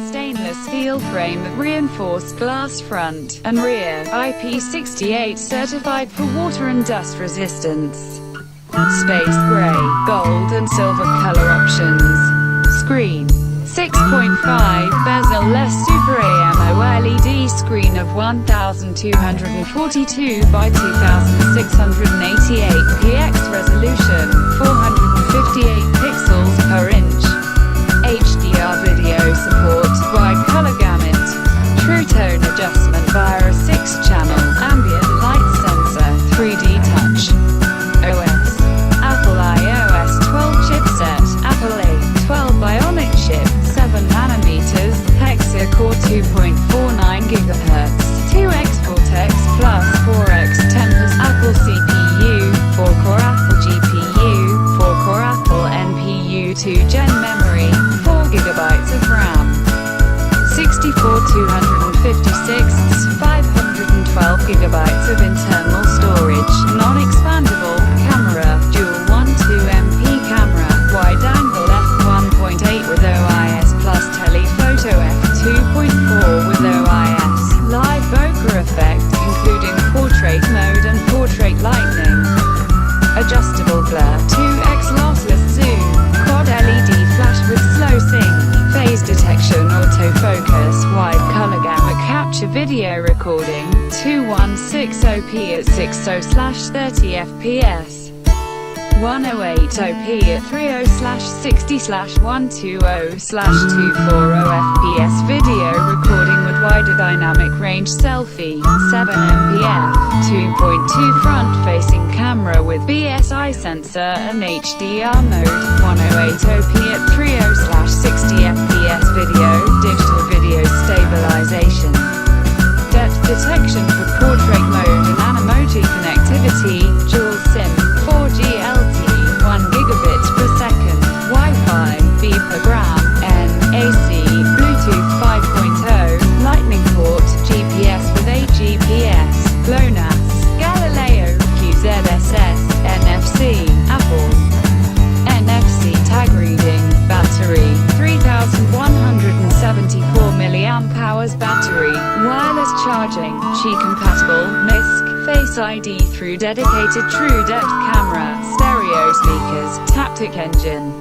Stainless steel frame, reinforced glass front and rear, IP68 certified for water and dust resistance. Space gray, gold and silver color options. Screen 6.5 bezel-less Super AMO LED screen of 1242 by 2688 px resolution, 458 pixels per inch. HDR video support, wide color gamut, true tone adjustment via a 6-channel ambient light sensor, 3D touch. OS, Apple iOS 12 chipset, Apple A12 Bionic chip, 7nm, hexa-core 2.49 GHz, 2x Cortex plus 4x Tempus Apple CPU, 4-core Apple GPU, 4-core Apple NPU 2-gen memory, 4GB of RAM, 64-256, 512GB of internal storage, non-expandable, camera, dual 12MP camera, wide-angle f1.8 with OIS plus telephoto f2.4 with OIS, live bokeh effect including portrait mode and portrait lighting, adjustable blur, 2x lossless zoom, quad LED flash with slow sync, phase detection, autofocus, wide color gamut, capture video recording, 2160p at 60/30 fps, 108p at 30/60/120/240 fps video recording with wider dynamic range selfie, 7mp/f, 2.2 front-facing camera with BSI sensor and HDR mode, 108p at 30/60 fps video, digital video stabilization, depth detection for portrait mode and Animoji connectivity, dual SIM, 4G LTE, 1 gigabit per second, Wi-Fi, B per gram, N, AC, Bluetooth 5.0, Lightning port, GPS with AGPS, GLONASS, Galileo, QZSS, NFC, Apple, NFC tag reading, battery, 3174 mAh battery, wireless charging, Qi compatible, MISC, Face ID through dedicated true depth camera, stereo speakers, Taptic engine.